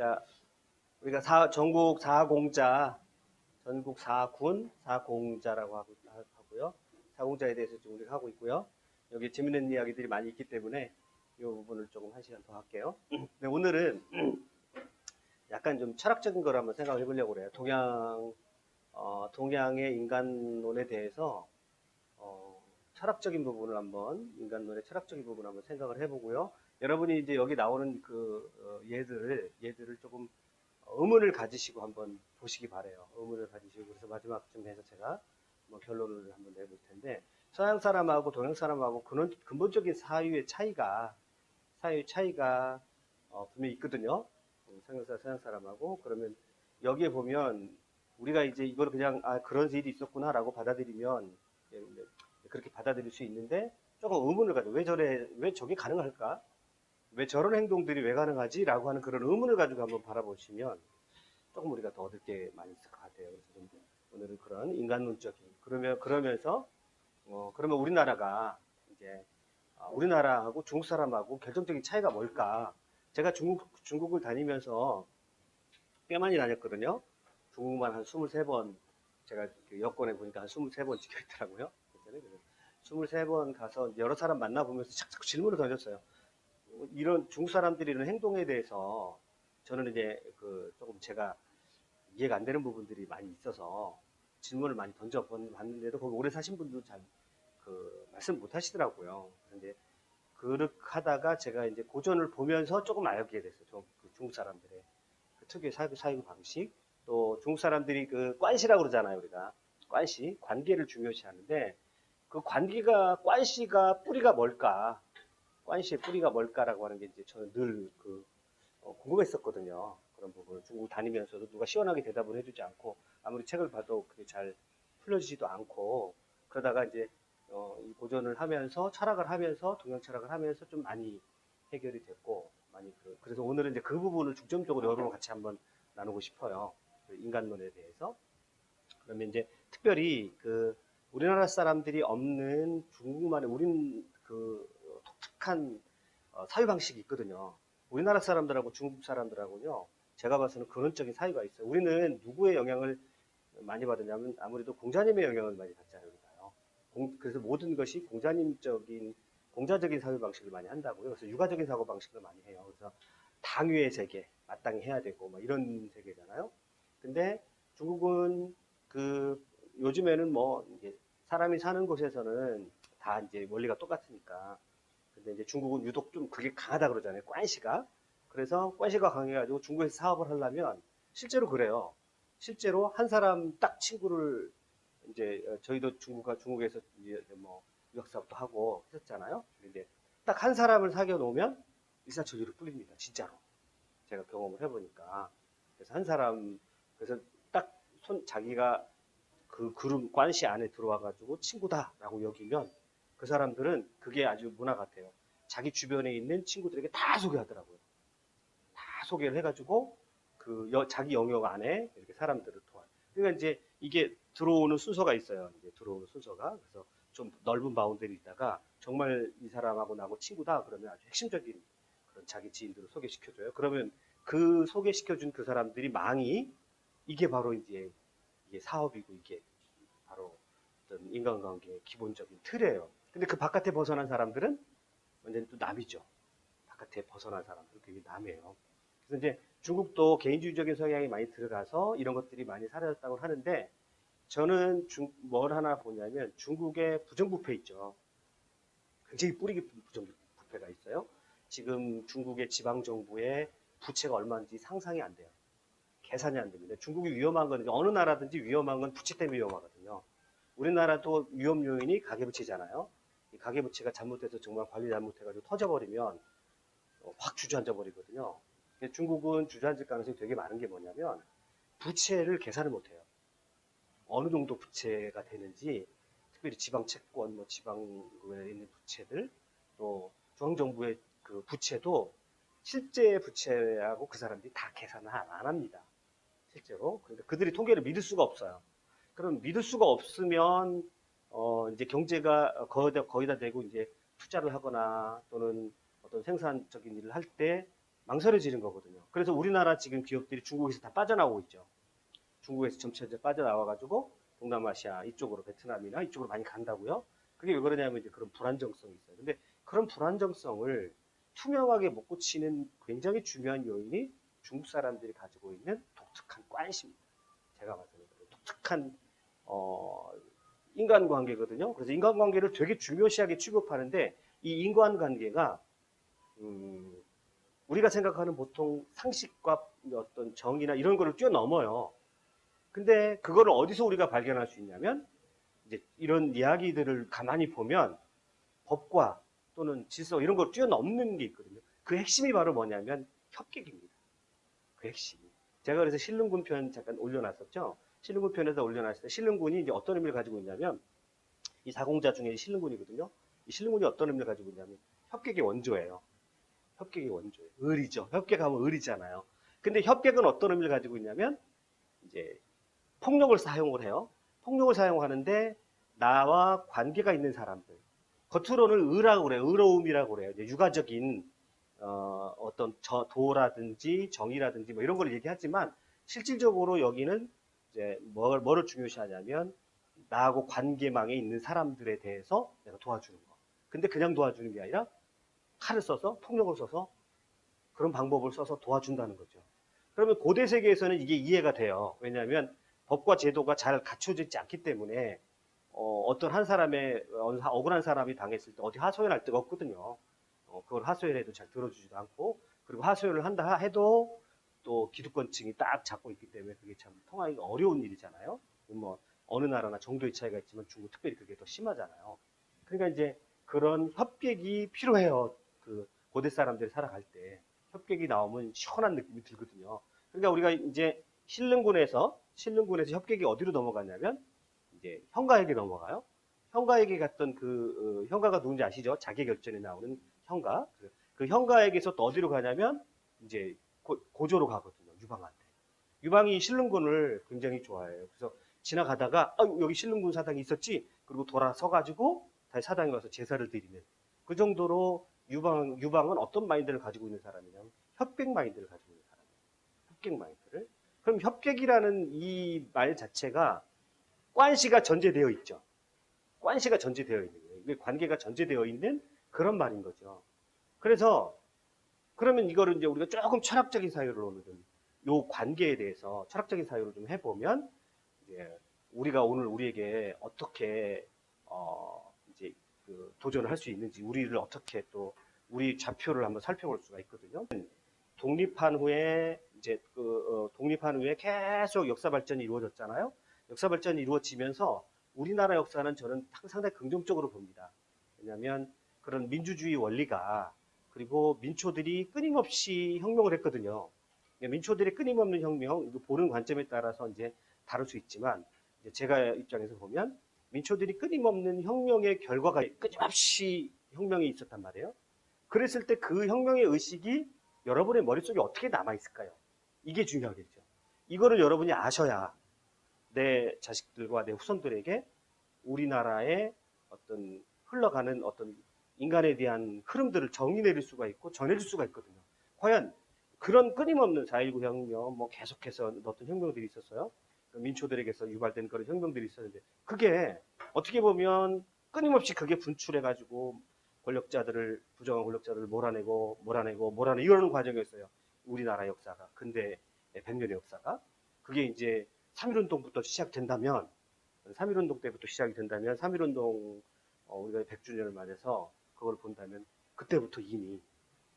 자, 우리가 전국 4공자, 전국 4군, 4공자라고 하고요. 4공자에 대해서 좀 우리가 하고 있고요. 여기 재밌는 이야기들이 많이 있기 때문에 이 부분을 조금 한 시간 더 할게요. 근데 오늘은 약간 좀 철학적인 걸 한번 생각을 해보려고 그래요. 동양의 인간론에 대해서 철학적인 부분을 한번, 인간론의 철학적인 부분을 한번 생각을 해보고요. 여러분이 이제 여기 나오는 얘들을 조금 의문을 가지시고 한번 보시기 바래요. 의문을 가지시고, 그래서 마지막쯤 해서 제가 결론을 한번 내볼 텐데, 서양 사람하고 동양 사람하고 근본적인 사유의 차이가 분명히 있거든요. 서양 사람하고. 그러면 여기에 보면 우리가 이제 이걸 그냥 그런 일이 있었구나라고 받아들이면 그렇게 받아들일 수 있는데, 조금 의문을 가지고 왜 저게 가능할까? 왜 저런 행동들이 왜 가능하지? 라고 하는 그런 의문을 가지고 한번 바라보시면 조금 우리가 더 얻을 게 많이 있을 것 같아요. 그래서 좀 오늘은 그런 인간론적인, 그러면 우리나라가 이제 우리나라하고 중국 사람하고 결정적인 차이가 뭘까? 제가 중국을 다니면서 꽤 많이 다녔거든요. 중국만 한 23번, 제가 여권에 보니까 한 23번 찍혀 있더라고요. 23번 가서 여러 사람 만나보면서 자꾸 질문을 던졌어요. 이런 중국 사람들이 이런 행동에 대해서 저는 이제 조금 제가 이해가 안 되는 부분들이 많이 있어서 질문을 많이 던져봤는데도 거기 오래 사신 분도 잘 말씀 못 하시더라고요. 그런데 그렇게 하다가 제가 이제 고전을 보면서 조금 알게 됐어요. 중국 사람들의 특유의 사유 방식, 또 중국 사람들이 관시라고 그러잖아요. 우리가 관시, 관계를 중요시 하는데 관시가 뿌리가 뭘까? 관시의 뿌리가 뭘까라고 하는 게 이제 저는 늘 궁금했었거든요. 그런 부분을 중국 다니면서도 누가 시원하게 대답을 해주지 않고, 아무리 책을 봐도 그게 잘 풀려지지도 않고, 그러다가 이제 이 고전을 하면서 철학을 하면서 동양 철학을 하면서 좀 많이 해결이 됐고, 그래서 오늘은 이제 그 부분을 중점적으로 여러분과 같이 한번 나누고 싶어요. 인간론에 대해서. 그러면 이제 특별히 우리나라 사람들이 없는 중국만의 독특한 사유 방식이 있거든요. 우리나라 사람들하고 중국 사람들하고요, 제가 봐서는 근원적인 사유가 있어요. 우리는 누구의 영향을 많이 받으냐면 아무래도 공자님의 영향을 많이 받잖아요. 그래서 모든 것이 공자적인 사유 방식을 많이 한다고요. 그래서 육아적인 사고 방식을 많이 해요. 그래서 당위의 세계, 마땅히 해야 되고 이런 세계잖아요. 근데 중국은 요즘에는 이제 사람이 사는 곳에서는 다 이제 원리가 똑같으니까. 근데 이제 중국은 유독 좀 그게 강하다 그러잖아요. 관시가. 그래서 관시가 강해가지고 중국에서 사업을 하려면 실제로 그래요. 실제로 한 사람 딱 친구를 이제 저희도 중국에서 이제 유학 사업도 하고 했었잖아요. 근데 딱 한 사람을 사귀어 놓으면 일사천리로 뚫립니다. 진짜로. 제가 경험을 해보니까. 그래서 그래서 딱 자기가 그룹 관시 안에 들어와가지고 친구다라고 여기면 그 사람들은 그게 아주 문화 같아요. 자기 주변에 있는 친구들에게 다 소개하더라고요. 다 소개를 해가지고 자기 영역 안에 이렇게 사람들을 도와요. 그러니까 이제 이게 들어오는 순서가 있어요. 이제 들어오는 순서가. 그래서 좀 넓은 바운더리 있다가 정말 이 사람하고 나하고 친구다 그러면 아주 핵심적인 그런 자기 지인들을 소개시켜줘요. 그러면 그 소개시켜준 그 사람들이 이게 바로 이제 이게 사업이고 이게 바로 어떤 인간관계의 기본적인 틀이에요. 근데 그 바깥에 벗어난 사람들은 완전히 또 남이죠. 바깥에 벗어난 사람들은 그게 남이에요. 그래서 이제 중국도 개인주의적인 성향이 많이 들어가서 이런 것들이 많이 사라졌다고 하는데, 저는 뭘 하나 보냐면 중국의 부정부패 있죠. 굉장히 뿌리 깊은 부정부패가 있어요. 지금 중국의 지방정부의 부채가 얼마인지 상상이 안 돼요. 계산이 안 됩니다. 중국이 위험한 건, 어느 나라든지 위험한 건 부채 때문에 위험하거든요. 우리나라도 위험 요인이 가계부채잖아요. 이 가계부채가 잘못돼서 정말 관리 잘못해가지고 터져버리면 확 주저앉아 버리거든요. 중국은 주저앉을 가능성이 되게 많은 게 뭐냐면 부채를 계산을 못해요. 어느 정도 부채가 되는지, 특별히 지방 채권, 지방에 있는 부채들, 또 중앙정부의 그 부채도 실제 부채하고 그 사람들이 다 계산을 안 합니다. 실제로. 그러니까 그들이 통계를 믿을 수가 없어요. 그럼 믿을 수가 없으면 이제 경제가 거의 다 되고 이제 투자를 하거나 또는 어떤 생산적인 일을 할 때 망설여지는 거거든요. 그래서 우리나라 지금 기업들이 중국에서 다 빠져나오고 있죠. 중국에서 점차 이제 빠져나와가지고 동남아시아 이쪽으로 베트남이나 이쪽으로 많이 간다고요. 그게 왜 그러냐면 이제 그런 불안정성이 있어요. 근데 그런 불안정성을 투명하게 못 고치는 굉장히 중요한 요인이 중국 사람들이 가지고 있는 독특한 관심입니다. 제가 봤을 때 독특한 인간관계거든요. 그래서 인간관계를 되게 중요시하게 취급하는데 이 인간관계가 우리가 생각하는 보통 상식과 어떤 정의나 이런 거를 뛰어넘어요. 근데 그거를 어디서 우리가 발견할 수 있냐면 이제 이런 이야기들을 가만히 보면 법과 또는 질서 이런 걸 뛰어넘는 게 있거든요. 그 핵심이 바로 뭐냐면 협객입니다. 그 핵심이. 제가 그래서 신릉군 편 잠깐 올려놨었죠. 신릉군 편에서 올려놨을 때 신릉군이 이제 어떤 의미를 가지고 있냐면 이 사공자 중에 신릉군이거든요. 이 신릉군이 어떤 의미를 가지고 있냐면 협객의 원조예요. 협객의 원조예요. 을이죠. 협객하면 을이잖아요. 근데 협객은 어떤 의미를 가지고 있냐면 이제 폭력을 사용을 해요. 폭력을 사용하는데 나와 관계가 있는 사람들. 겉으로는 의라고 그래요. 의로움이라고 그래요. 이제 육아적인 어떤 도라든지 정의라든지 뭐 이런 걸 얘기하지만 실질적으로 여기는 이제 뭐를 중요시하냐면 나하고 관계망에 있는 사람들에 대해서 내가 도와주는 거. 근데 그냥 도와주는 게 아니라 칼을 써서 폭력을 써서 그런 방법을 써서 도와준다는 거죠. 그러면 고대 세계에서는 이게 이해가 돼요. 왜냐하면 법과 제도가 잘 갖춰져 있지 않기 때문에 어떤 한 사람의 억울한 사람이 당했을 때 어디 하소연할 데가 없거든요. 그걸 하소연해도 잘 들어주지도 않고 그리고 하소연을 한다 해도 또 기득권층이 딱 잡고 있기 때문에 그게 참 통하기가 어려운 일이잖아요. 뭐 어느 나라나 정도의 차이가 있지만 중국 특별히 그게 더 심하잖아요. 그러니까 이제 그런 협객이 필요해요. 그 고대 사람들이 살아갈 때 협객이 나오면 시원한 느낌이 들거든요. 그러니까 우리가 이제 신릉군에서 협객이 어디로 넘어갔냐면 이제 형가에게 넘어가요. 형가에게 갔던 그 형가가 누군지 아시죠? 자기결전에 나오는 형가. 그 형가에게서 또 어디로 가냐면 이제 고조로 가거든요. 유방한테. 유방이 신릉군을 굉장히 좋아해요. 그래서 지나가다가 여기 신릉군 사당이 있었지. 그리고 돌아서 가지고 다시 사당에 와서 제사를 드리는 그 정도로 유방은 어떤 마인드를 가지고 있는 사람이냐면 협객 마인드를 가지고 있는 사람이에요. 협객 마인드를. 그럼 협객이라는 이 말 자체가 관시가 전제되어 있죠. 관시가 전제되어 있는 거예요. 이게 관계가 전제되어 있는 그런 말인 거죠. 그래서 그러면 이거를 이제 우리가 조금 철학적인 사유를 오늘은 요 관계에 대해서 철학적인 사유를 좀 해보면 이제 우리가 오늘 우리에게 어떻게 이제 그 도전을 할 수 있는지 우리를 어떻게 또 우리 좌표를 한번 살펴볼 수가 있거든요. 독립한 후에 이제 독립한 후에 계속 역사 발전이 이루어졌잖아요. 역사 발전이 이루어지면서 우리나라 역사는 저는 상당히 긍정적으로 봅니다. 왜냐하면 그런 민주주의 원리가 그리고 민초들이 끊임없이 혁명을 했거든요. 민초들의 끊임없는 혁명, 보는 관점에 따라서 이제 다를 수 있지만 제가 입장에서 보면 민초들이 끊임없는 혁명의 결과가 끊임없이 혁명이 있었단 말이에요. 그랬을 때 그 혁명의 의식이 여러분의 머릿속에 어떻게 남아있을까요? 이게 중요하겠죠. 이거를 여러분이 아셔야 내 자식들과 내 후손들에게 우리나라의 어떤 흘러가는 어떤 인간에 대한 흐름들을 정의 내릴 수가 있고 전해줄 수가 있거든요. 과연 그런 끊임없는 4.19 혁명, 뭐 계속해서 어떤 혁명들이 있었어요. 민초들에게서 유발된 그런 혁명들이 있었는데 그게 어떻게 보면 끊임없이 그게 분출해가지고 권력자들을 부정한 권력자들을 몰아내고 이러는 과정이었어요. 우리나라 역사가 근대 100년의 역사가 그게 이제 3.1운동부터 시작된다면 3.1운동 때부터 시작이 된다면 3.1운동 우리가 100주년을 맞아서 그걸 본다면 그때부터 이미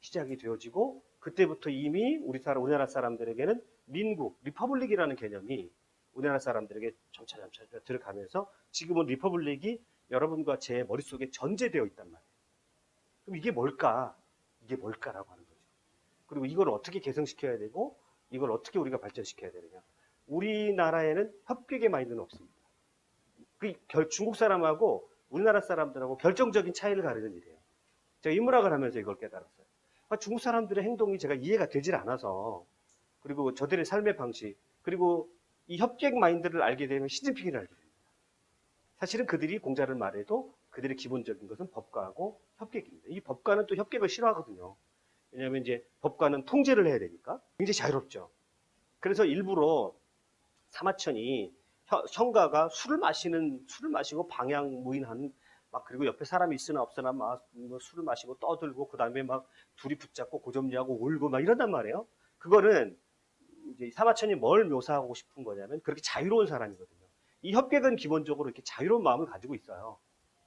시작이 되어지고 그때부터 이미 우리나라 사람들에게는 민국, 리퍼블릭이라는 개념이 우리나라 사람들에게 점차 들어가면서 지금은 리퍼블릭이 여러분과 제 머릿속에 전제되어 있단 말이에요. 그럼 이게 뭘까? 이게 뭘까라고 하는 거죠. 그리고 이걸 어떻게 개성시켜야 되고 이걸 어떻게 우리가 발전시켜야 되느냐. 우리나라에는 협객의 마인드는 없습니다. 중국 사람하고 우리나라 사람들하고 결정적인 차이를 가르는 일이에요. 제가 인문학을 하면서 이걸 깨달았어요. 중국 사람들의 행동이 제가 이해가 되질 않아서 그리고 저들의 삶의 방식 그리고 이 협객 마인드를 알게 되면 시진핑을 알게 됩니다. 사실은 그들이 공자를 말해도 그들의 기본적인 것은 법가하고 협객입니다. 이 법가는 또 협객을 싫어하거든요. 왜냐하면 이제 법관은 통제를 해야 되니까 굉장히 자유롭죠. 그래서 일부러 사마천이 형가가 술을 마시고 방향무인하는 막 그리고 옆에 사람이 있으나 없으나 막뭐 술을 마시고 떠들고 그 다음에 막 둘이 붙잡고 고점리하고 울고 막 이런단 말이에요. 그거는 이제 사마천이 뭘 묘사하고 싶은 거냐면 그렇게 자유로운 사람이거든요. 이 협객은 기본적으로 이렇게 자유로운 마음을 가지고 있어요.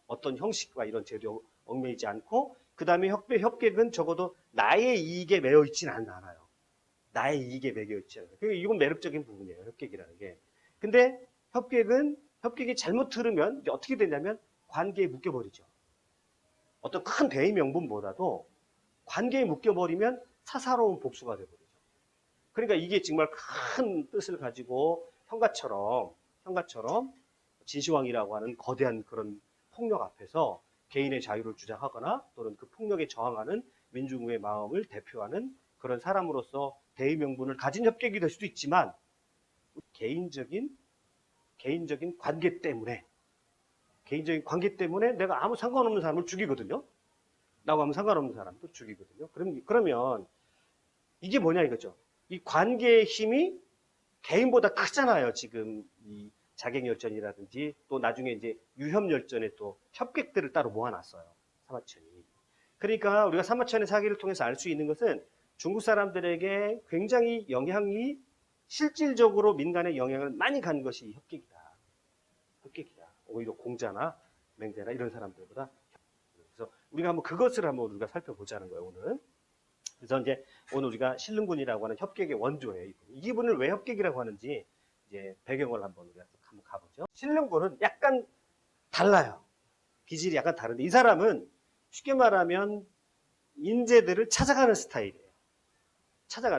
어떤 형식과 이런 제도에 얽매이지 않고 그 다음에 협객은 적어도 나의 이익에 매여 있지는 않아요. 나의 이익에 매여 있지 않아요. 그러니까 이건 매력적인 부분이에요. 협객이라는 게. 근데 협객이 잘못 들으면 어떻게 되냐면 관계에 묶여버리죠. 어떤 큰 대의 명분보다도 관계에 묶여버리면 사사로운 복수가 되버리죠. 그러니까 이게 정말 큰 뜻을 가지고 형가처럼 진시황이라고 하는 거대한 그런 폭력 앞에서 개인의 자유를 주장하거나 또는 그 폭력에 저항하는 민중의 마음을 대표하는 그런 사람으로서 대의 명분을 가진 협객이 될 수도 있지만 개인적인 관계 때문에 내가 아무 상관없는 사람을 죽이거든요. 나하고 아무 상관없는 사람도 죽이거든요. 그러면 이게 뭐냐 이거죠. 이 관계의 힘이 개인보다 크잖아요. 지금 이 자객열전이라든지 또 나중에 이제 유협열전에 또 협객들을 따로 모아놨어요. 사마천이. 그러니까 우리가 사마천의 사기를 통해서 알 수 있는 것은 중국 사람들에게 굉장히 영향이 실질적으로 민간에 영향을 많이 간 것이 협객이다. 오히려 공자나 맹자나 이런 사람들보다. 그래서 우리가 그것을 우리가 살펴보자는 거예요, 오늘. 그래서 이제 오늘 우리가 신릉군이라고 하는 협객의 원조예요. 이분을 왜 협객이라고 하는지 이제 배경을 한번 우리가 한번 가보죠. 신릉군은 약간 달라요. 기질이 약간 다른데 이 사람은 쉽게 말하면 인재들을 찾아가는 스타일이에요.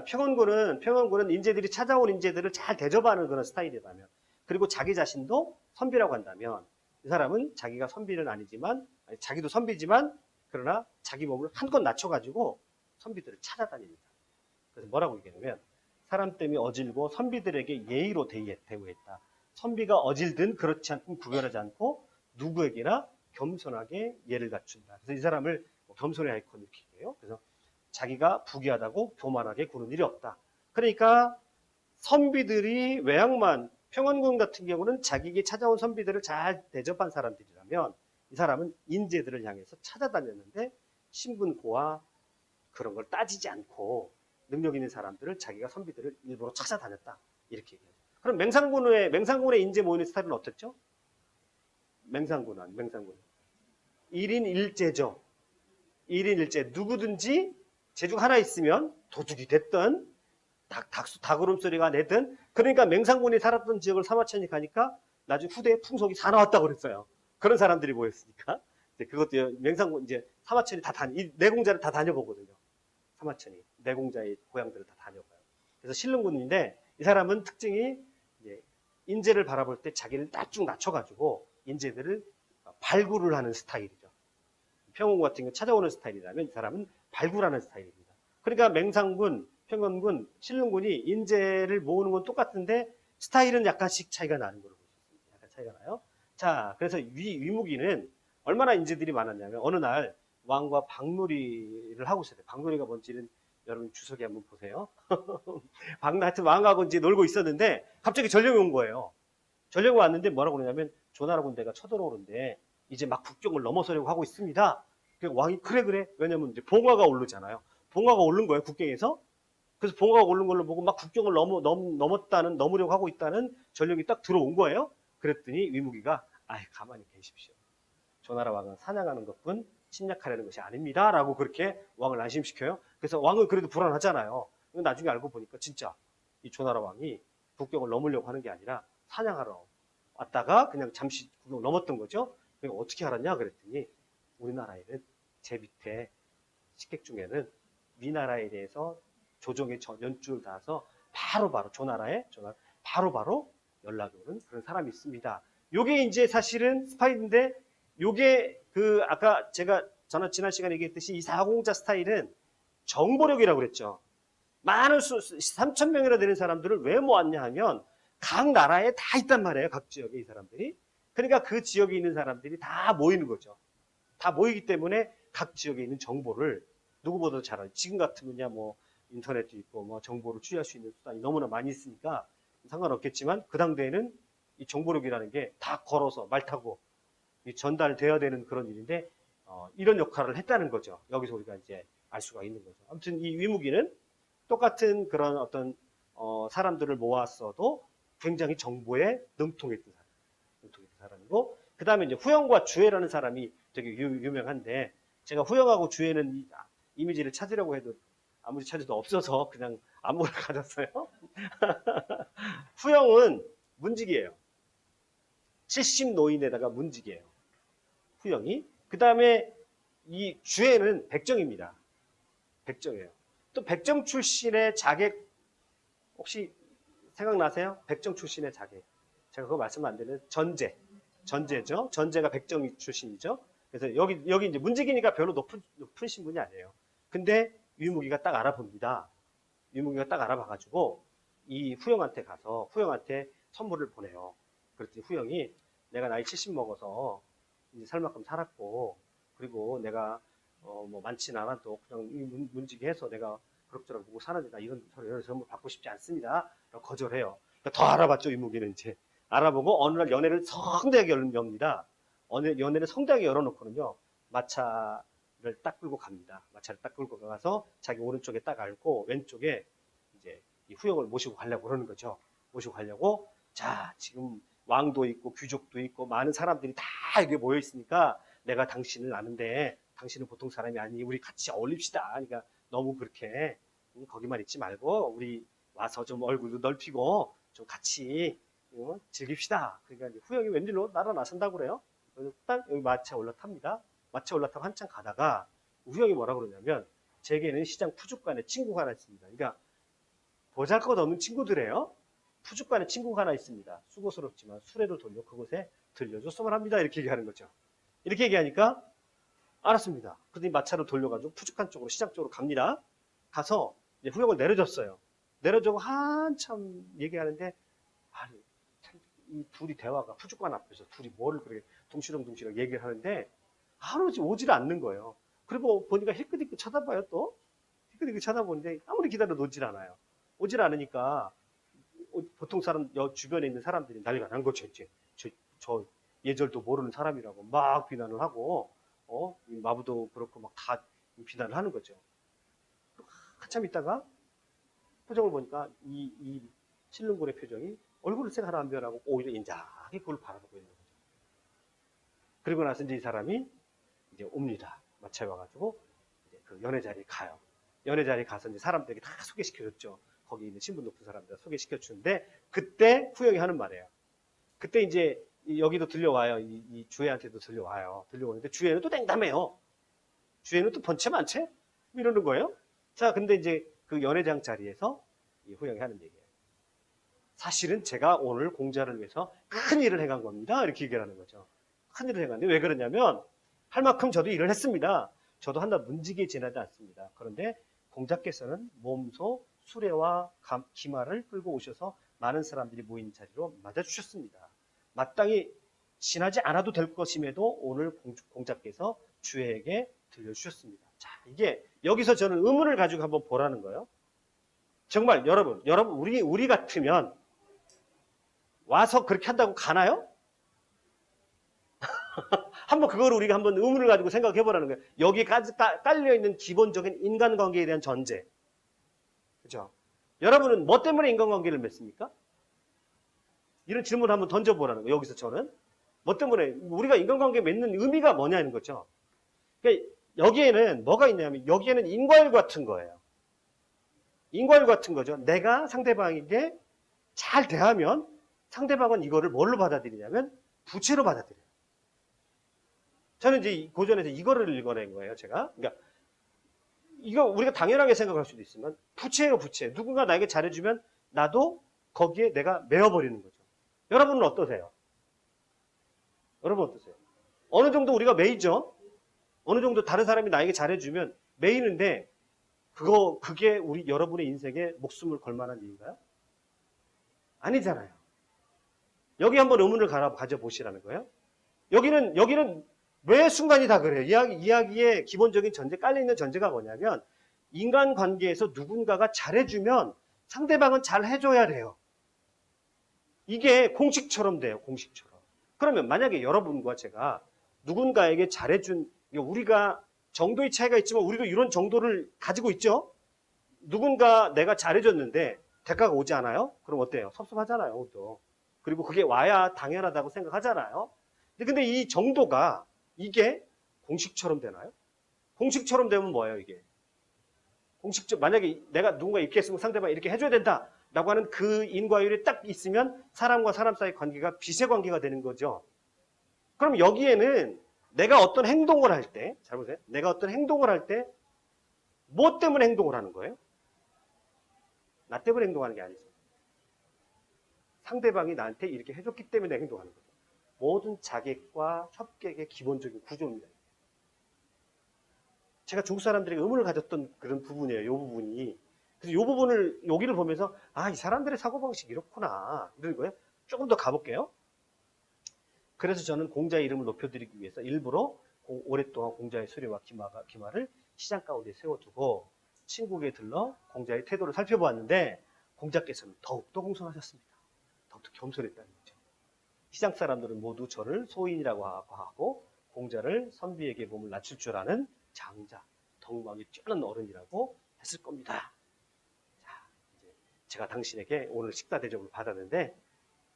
평원군은 인재들이 찾아온 인재들을 잘 대접하는 그런 스타일이라면 그리고 자기 자신도 선비라고 한다면 이 사람은 자기가 선비는 아니지만 자기도 선비지만 그러나 자기 몸을 한껏 낮춰가지고 선비들을 찾아다닙니다. 그래서 뭐라고 얘기하냐면 사람 때문에 어질고 선비들에게 예의로 대우했다. 선비가 어질든 그렇지 않든 구별하지 않고 누구에게나 겸손하게 예를 갖춘다. 그래서 이 사람을 겸손의 아이콘 이렇게 얘기해요. 그래서 자기가 부귀하다고 교만하게 구는 일이 없다. 그러니까 선비들이 평원군 같은 경우는 자기에게 찾아온 선비들을 잘 대접한 사람들이라면 이 사람은 인재들을 향해서 찾아다녔는데 신분고와 그런 걸 따지지 않고 능력 있는 사람들을 자기가 선비들을 일부러 찾아다녔다. 이렇게 얘기해요. 그럼 맹상군의 인재 모이는 스타일은 어땠죠? 맹상군은 1인 1제죠. 1인 1제. 누구든지 재주가 하나 있으면 도둑이 됐든 닭 울음소리가 내든 그러니까 맹상군이 살았던 지역을 사마천이 가니까 나중에 후대에 풍속이 다 나왔다고 그랬어요. 그런 사람들이 모였으니까. 그것도 맹상군 이제 사마천이 내공자를 다 다녀보거든요. 사마천이 내공자의 고향들을 다 다녀봐요. 그래서 신릉군인데 이 사람은 특징이 이제 인재를 바라볼 때 자기를 쭉 낮춰가지고 인재들을 발굴을 하는 스타일이죠. 평원 같은 거 찾아오는 스타일이라면 이 사람은 발굴하는 스타일입니다. 그러니까 맹상군, 평원군, 신릉군이 인재를 모으는 건 똑같은데 스타일은 약간씩 차이가 나는 걸로 보시면 약간 차이가 나요. 자, 그래서 위무기는 얼마나 인재들이 많았냐면 어느 날 왕과 박놀이를 하고 있어요. 박놀이가 뭔지는 여러분 주석이 한번 보세요. 하여튼 왕하고 이제 놀고 있었는데 갑자기 전령이 온 거예요. 전령이 왔는데 뭐라고 그러냐면 조나라 군대가 쳐들어오는데 이제 막 국경을 넘어서려고 하고 있습니다. 왕이 그래. 왜냐면 이제 봉화가 오르잖아요. 봉화가 오른 거예요, 국경에서. 그래서 봉화가 오른 걸로 보고 막 국경을 넘으려고 하고 있다는 전령이 딱 들어온 거예요. 그랬더니 위무기가 가만히 계십시오. 조나라 왕은 사냥하는 것뿐 침략하려는 것이 아닙니다. 라고 그렇게 왕을 안심시켜요. 그래서 왕은 그래도 불안하잖아요. 나중에 알고 보니까 진짜 이 조나라 왕이 국경을 넘으려고 하는 게 아니라 사냥하러 왔다가 그냥 잠시 국경을 넘었던 거죠. 그러니까 어떻게 알았냐 그랬더니 우리나라에는 제 밑에 식객 중에는 위나라에 대해서 조정의 연줄을 닿아서 바로바로 조나라에 바로바로 연락이 오는 그런 사람이 있습니다. 요게 이제 사실은 스파이인데 요게 아까 제가 지난 시간에 얘기했듯이 이 사공자 스타일은 정보력이라고 그랬죠. 많은 3,000명이나 되는 사람들을 왜 모았냐 하면 각 나라에 다 있단 말이에요. 각 지역에 이 사람들이. 그러니까 그 지역에 있는 사람들이 다 모이는 거죠. 다 모이기 때문에 각 지역에 있는 정보를 누구보다도 잘 알아요. 지금 같으면야 뭐 인터넷도 있고 뭐 정보를 취할 수 있는 수단이 너무나 많이 있으니까 상관없겠지만 그 당대에는 이 정보력이라는 게 다 걸어서 말 타고 전달돼야 되는 그런 일인데 이런 역할을 했다는 거죠. 여기서 우리가 이제 알 수가 있는 거죠. 아무튼 이 위무기는 똑같은 그런 어떤 사람들을 모았어도 굉장히 정보에 능통했던 사람이고, 그 다음에 이제 후영과 주애라는 사람이 되게 유명한데, 제가 후영하고 주애는 이미지를 찾으려고 해도 아무리 찾아도 없어서 그냥 아무거나 가졌어요. 후영은 문직이에요. 70 노인에다가 문직이에요. 후영이. 그 다음에 이 주애는 백정입니다. 백정이에요. 또 백정 출신의 자객 혹시 생각나세요? 백정 출신의 자객. 제가 그거 말씀 안 드리는 전제죠. 전제가 백정 출신이죠. 그래서 여기 이제 문직이니까 별로 높은 신분이 아니에요. 근데 유무기가 딱 알아봅니다. 유무기가 딱 알아봐가지고 이 후영한테 가서 후영한테 선물을 보내요. 그랬더니 후영이 내가 나이 70 먹어서 이제 살 만큼 살았고, 그리고 내가 뭐 많지는 않아도 그냥 문직해서 내가 그럭저럭 보고 사는데 나 이런 선물 받고 싶지 않습니다. 거절해요. 그러니까 더 알아봤죠. 유무기는 이제 알아보고 어느 날 연애를 성대하게 엽니다. 연애를 성대하게 열어놓고는요, 마차를 딱 끌고 갑니다. 마차를 딱 끌고 가서 자기 오른쪽에 딱 앉고 왼쪽에 이제 이 후영을 모시고 가려고 그러는 거죠. 모시고 가려고. 자, 지금 왕도 있고 귀족도 있고 많은 사람들이 다 여기 모여 있으니까 내가 당신을 아는데 당신은 보통 사람이 아니니 우리 같이 어울립시다. 그러니까 너무 그렇게 거기만 있지 말고 우리 와서 좀 얼굴도 넓히고 좀 같이 즐깁시다. 그러니까 이제 후영이 웬일로 나라 나선다고 그래요. 그래서 딱 여기 마차에 올라탑니다. 마차에 올라타고 한참 가다가 후영이 뭐라고 그러냐면, 제게는 시장 푸죽간에 친구가 하나 있습니다. 그러니까 보잘것없는 친구들이에요. 푸죽간에 친구가 하나 있습니다. 수고스럽지만 수레를 돌려 그곳에 들려줬으면 합니다. 이렇게 얘기하는 거죠. 이렇게 얘기하니까 알았습니다. 그랬더니 마차를 돌려가지고 푸죽간 쪽으로, 시장 쪽으로 갑니다. 가서 이제 후영을 내려줬어요. 내려주고 한참 얘기하는데, 아니, 이 둘이 대화가 푸죽간 앞에서 둘이 뭐를 그렇게 둥시렁둥시렁 얘기를 하는데 하루지 오질 않는 거예요. 그리고 보니까 힐끗힐끗 쳐다봐요. 또 힐끗힐끗 쳐다보는데 아무리 기다려도 오질 않아요. 오질 않으니까 보통 사람 주변에 있는 사람들이 난리가 난 거죠. 이제 저 예절도 모르는 사람이라고 막 비난을 하고 마부도 그렇고 막 다 비난을 하는 거죠. 한참 있다가 표정을 보니까 이 신릉군의 표정이 얼굴을 색 하나 안 변하고 오히려 인자하게 그걸 바라보고 있는 거죠. 그리고 나서 이제 이 사람이 이제 옵니다. 마차에 와가지고 이제 그 연애 자리에 가요. 연애 자리에 가서 이제 사람들에게 다 소개시켜줬죠. 거기 있는 신분 높은 사람들 소개시켜주는데, 그때 후영이 하는 말이에요. 그때 이제 여기도 들려와요. 이 주애한테도 들려와요. 들려오는데 주애는 또 냉담해요. 주애는 또 번체만체 이러는 거예요. 자, 근데 이제 그 연회장 자리에서 이 후영이 하는 얘기예요. 사실은 제가 오늘 공자를 위해서 큰 일을 해간 겁니다. 이렇게 얘기를 하는 거죠. 큰 일을 해갔는데 왜 그러냐면, 할 만큼 저도 일을 했습니다. 저도 한낱 문지기에 지나지 않습니다. 그런데 공자께서는 몸소 수레와 기마를 끌고 오셔서 많은 사람들이 모인 자리로 맞아주셨습니다. 마땅히 지나지 않아도 될 것임에도 오늘 공자께서 주에게 들려주셨습니다. 자, 이게 여기서 저는 의문을 가지고 한번 보라는 거예요. 정말 여러분 우리 같으면 와서 그렇게 한다고 가나요? 한번 그거를 우리가 한번 의문을 가지고 생각해 보라는 거예요. 여기까지 깔려 있는 기본적인 인간관계에 대한 전제. 그죠? 여러분은 뭐 때문에 인간관계를 맺습니까? 이런 질문을 한번 던져보라는 거예요. 여기서 저는 뭐 때문에 우리가 인간관계 맺는 의미가 뭐냐는 거죠. 그러니까 여기에는 뭐가 있냐면, 여기에는 인과율 같은 거예요. 인과율 같은 거죠. 내가 상대방에게 잘 대하면 상대방은 이거를 뭘로 받아들이냐면 부채로 받아들여요. 저는 이제 고전에서 이거를 읽어낸 거예요, 제가. 그러니까 이거 우리가 당연하게 생각할 수도 있지만 부채예요, 부채. 누군가 나에게 잘해주면 나도 거기에 내가 메어버리는 거죠. 여러분은 어떠세요? 여러분 어떠세요? 어느 정도 우리가 메이죠? 어느 정도 다른 사람이 나에게 잘해주면 메이는데 그게 여러분의 인생에 목숨을 걸 만한 일인가요? 아니잖아요. 여기 한번 의문을 가져보시라는 거예요. 여기는 매 순간이 다 그래요. 이야기의 기본적인 전제, 깔려있는 전제가 뭐냐면 인간관계에서 누군가가 잘해주면 상대방은 잘해줘야 돼요. 이게 공식처럼 돼요. 공식처럼. 그러면 만약에 여러분과 제가 누군가에게 잘해준, 우리가 정도의 차이가 있지만 우리도 이런 정도를 가지고 있죠. 누군가 내가 잘해줬는데 대가가 오지 않아요? 그럼 어때요? 섭섭하잖아요. 또. 그리고 그게 와야 당연하다고 생각하잖아요. 근데 이 정도가 이게 공식처럼 되나요? 공식처럼 되면 뭐예요, 이게? 만약에 내가 누군가 이렇게 했으면 상대방 이렇게 해줘야 된다라고 하는 그 인과율이 딱 있으면 사람과 사람 사이 관계가 빚의 관계가 되는 거죠. 그럼 여기에는 내가 어떤 행동을 할 때, 잘 보세요. 내가 어떤 행동을 할 때, 뭐 때문에 행동을 하는 거예요? 나 때문에 행동하는 게 아니죠. 상대방이 나한테 이렇게 해줬기 때문에 행동하는 거죠. 모든 자객과 협객의 기본적인 구조입니다. 제가 중국 사람들에게 의문을 가졌던 그런 부분이에요. 이 부분이. 그래서 이 부분을 여기를 보면서 이 사람들의 사고방식이 이렇구나. 이런 거예요. 조금 더 가볼게요. 그래서 저는 공자의 이름을 높여드리기 위해서 일부러 오랫동안 공자의 수레와 기마를 시장 가운데 세워두고 친구에게 들러 공자의 태도를 살펴보았는데 공자께서는 더욱더 공손하셨습니다. 더욱더 겸손했다는 거죠. 시장 사람들은 모두 저를 소인이라고 하고 공자를 선비에게 몸을 낮출 줄 아는 장자, 덕망이 뛰어난 어른이라고 했을 겁니다. 자, 이제 제가 당신에게 오늘 식사 대접을 받았는데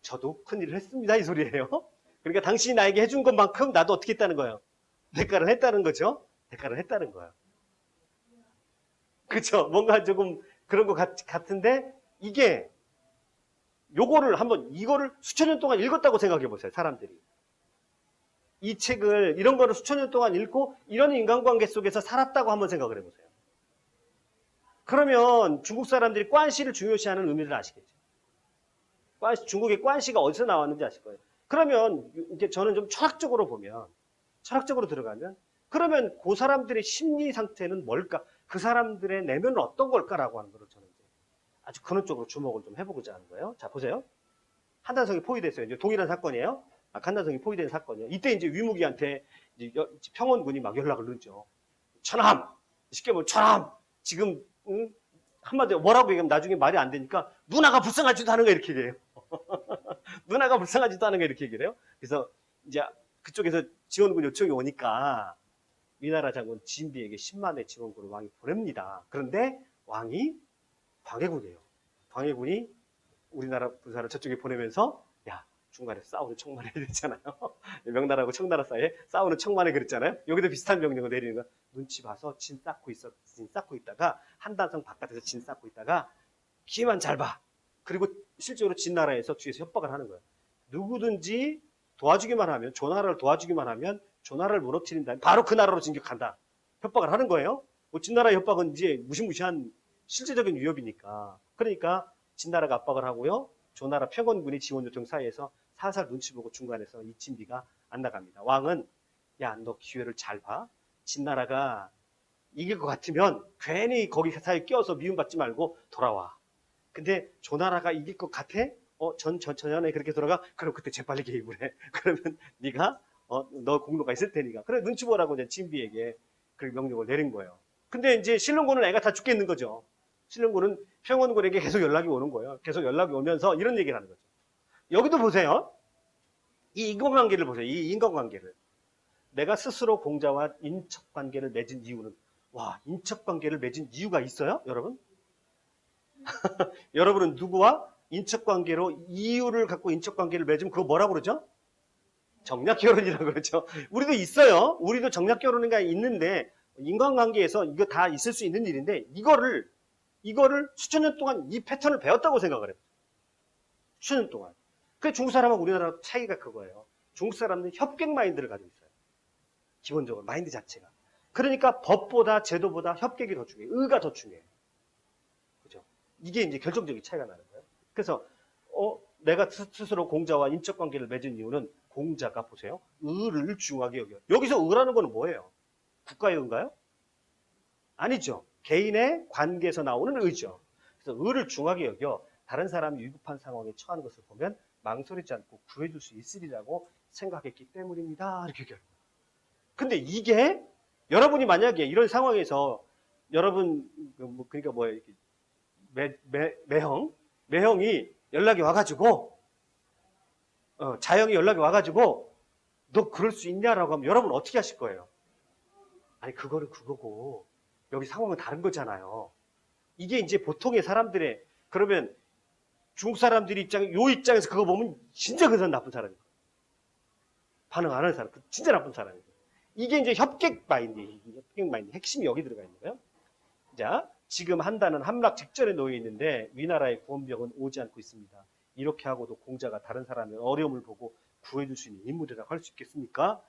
저도 큰일을 했습니다. 이 소리예요. 그러니까 당신이 나에게 해준 것만큼 나도 어떻게 했다는 거예요? 대가를 했다는 거죠. 대가를 했다는 거예요. 그렇죠? 뭔가 조금 그런 것 같은데 이게 이거를 수천 년 동안 읽었다고 생각해 보세요. 사람들이. 이 책을 이런 거를 수천 년 동안 읽고 이런 인간관계 속에서 살았다고 한번 생각을 해보세요. 그러면 중국 사람들이 관시를 중요시하는 의미를 아시겠죠? 중국의 관시가 어디서 나왔는지 아실 거예요. 그러면 이제 저는 좀 철학적으로 들어가면 그러면 그 사람들의 심리 상태는 뭘까? 그 사람들의 내면은 어떤 걸까라고 하는 거를 저는 아주 그런 쪽으로 주목을 좀 해보고자 하는 거예요. 자, 보세요. 한단성이 포위됐어요. 이제 동일한 사건이에요. 한단성이 포위된 사건이에요. 이때 이제 위무기한테 이제 평원군이 막 연락을 넣죠. 천함! 쉽게 말하면 천함! 지금, 한마디로 뭐라고 얘기하면 나중에 말이 안 되니까 누나가 불쌍하지도 않은 거 이렇게 얘기해요. 누나가 불쌍하지도 않은 거 이렇게 얘기를 해요. 그래서 이제 그쪽에서 지원군 요청이 오니까 위나라 장군 진비에게 10만의 지원군을 왕이 보냅니다. 그런데 왕이 광해군이에요. 광해군이 우리나라 군사를 저쪽에 보내면서 야 중간에 싸우는 청만회 그랬잖아요. 명나라하고 청나라 사이에 싸우는 청만회 그랬잖아요. 여기도 비슷한 명령을 내리는 거 눈치 봐서 진 쌓고 있다가 한단성 바깥에서 진 쌓고 있다가 기회만 잘 봐. 그리고 실제로 진나라에서 뒤에서 협박을 하는 거예요. 누구든지 도와주기만 하면 조나라를 도와주기만 하면 조나라를 무너뜨린다. 바로 그 나라로 진격한다. 협박을 하는 거예요. 뭐 진나라의 협박은 이제 무시무시한 실제적인 위협이니까. 그러니까 진나라가 압박을 하고요. 조나라 평원군이 지원 요청 사이에서 살살 눈치 보고 중간에서 이 진비가 안 나갑니다. 왕은 야, 너 기회를 잘 봐. 진나라가 이길 것 같으면 괜히 거기 사이에 끼어서 미움받지 말고 돌아와. 근데 조나라가 이길 것 같아? 전연에 그렇게 돌아가? 그럼 그때 재빨리 개입을 해. 그러면 네가 너 공로가 있을 테니까. 그래 눈치 보라고 이제 진비에게 그 명령을 내린 거예요. 근데 이제 신릉군은 애가 다 죽겠는 거죠. 신릉군은 평원군에게 계속 연락이 오는 거예요. 계속 연락이 오면서 이런 얘기를 하는 거죠. 여기도 보세요. 이 인간관계를 보세요. 이 인간관계를. 내가 스스로 공자와 인척관계를 맺은 이유는 인척관계를 맺은 이유가 있어요? 여러분? 여러분은 누구와 인척관계로 이유를 갖고 인척관계를 맺으면 그거 뭐라고 그러죠? 정략결혼이라고 그러죠. 우리도 있어요. 우리도 정략결혼인가 있는데 인간관계에서 이거 다 있을 수 있는 일인데 이거를 수천 년 동안 이 패턴을 배웠다고 생각을 해요. 수천 년 동안. 그 중국 사람하고 우리나라 차이가 그거예요. 중국 사람들은 협객 마인드를 가지고 있어요. 기본적으로 마인드 자체가. 그러니까 법보다 제도보다 협객이 더 중요해요. 의가 더 중요해요. 그죠? 이게 이제 결정적인 차이가 나는 거예요. 그래서 내가 스스로 공자와 인적 관계를 맺은 이유는 공자가 보세요. 의를 중요하게 여겨요. 여기서 의라는 건 뭐예요? 국가의 의인가요? 아니죠. 개인의 관계에서 나오는 의죠. 그래서 의를 중하게 여겨 다른 사람이 위급한 상황에 처하는 것을 보면 망설이지 않고 구해줄 수 있으리라고 생각했기 때문입니다. 이렇게 얘기해요. 근데 이게 여러분이 만약에 이런 상황에서 여러분 그러니까 뭐야 이렇게 매형이 연락이 와가지고 자영이 연락이 와가지고 너 그럴 수 있냐라고 하면 여러분 어떻게 하실 거예요? 아니 그거는 그거고 여기 상황은 다른 거잖아요. 이게 이제 보통의 사람들의 그러면 중국 사람들이 요 입장에서 그거 보면 진짜 그 사람 나쁜 사람이에요. 반응 안 하는 사람, 진짜 나쁜 사람이에요. 이게 이제 협객 마인드, 핵심이 여기 들어가 있는 거예요. 자, 지금 한다는 함락 직전에 놓여 있는데 위나라의 구원병은 오지 않고 있습니다. 이렇게 하고도 공자가 다른 사람의 어려움을 보고 구해줄 수 있는 인물이라고 할 수 있겠습니까?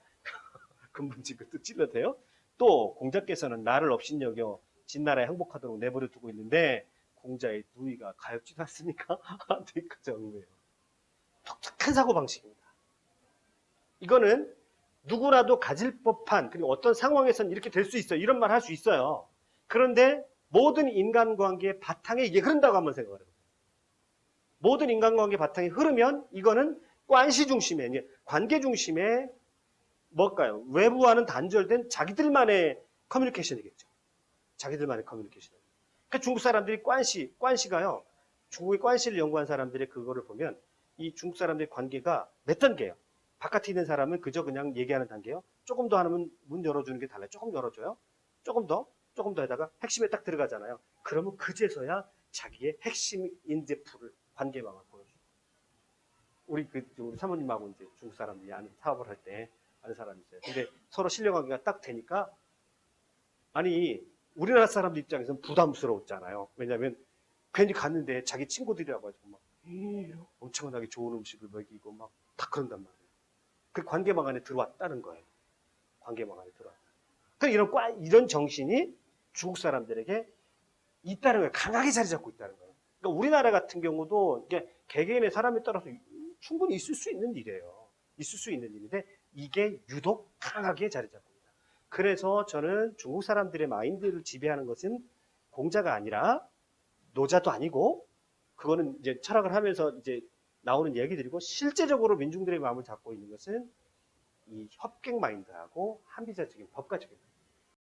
근본적으로 또 찔러대요. 또 공자께서는 나를 업신여겨 진나라에 항복하도록 내버려 두고 있는데 공자의 누이가 가엾지도 않습니까? 그 정도예요. 독특한 사고방식입니다. 이거는 누구라도 가질 법한 그리고 어떤 상황에서는 이렇게 될 수 있어요. 이런 말 할 수 있어요. 그런데 모든 인간관계의 바탕에 이게 흐른다고 한번 생각을 해보세요. 모든 인간관계 바탕이 흐르면 이거는 관시 중심의 관계 중심의 뭘까요? 외부와는 단절된 자기들만의 커뮤니케이션이겠죠. 자기들만의 커뮤니케이션. 그러니까 중국 사람들이 관시가요. 중국의 관시를 연구한 사람들의 그거를 보면 이 중국 사람들의 관계가 몇 단계예요. 바깥에 있는 사람은 그저 그냥 얘기하는 단계요. 조금 더 하면 문 열어주는 게 달라요. 조금 열어줘요. 조금 더 하다가 핵심에 딱 들어가잖아요. 그러면 그제서야 자기의 핵심 인재풀을 관계망을 보여줘요. 우리 사모님하고 이제 중국 사람들이 사업을 할 때 아는 사람이 있어요. 근데 서로 신뢰관계가 딱 되니까 아니 우리나라 사람들 입장에서는 부담스러웠잖아요. 왜냐하면 괜히 갔는데 자기 친구들이라고 하지고 막 엄청나게 좋은 음식을 먹이고 막 다 그런단 말이에요. 그 관계망 안에 들어왔다는 거예요. 관계망 안에 들어왔다. 이런 정신이 중국 사람들에게 있다는 거예요. 강하게 자리 잡고 있다는 거예요. 그러니까 우리나라 같은 경우도 이게 개개인의 사람에 따라서 충분히 있을 수 있는 일이에요. 있을 수 있는 일인데 이게 유독 강하게 자리 잡고 있다. 그래서 저는 중국 사람들의 마인드를 지배하는 것은 공자가 아니라 노자도 아니고 그거는 이제 철학을 하면서 이제 나오는 얘기들이고 실제적으로 민중들의 마음을 잡고 있는 것은 이 협객 마인드하고 합리자적인 법가적인 마인드.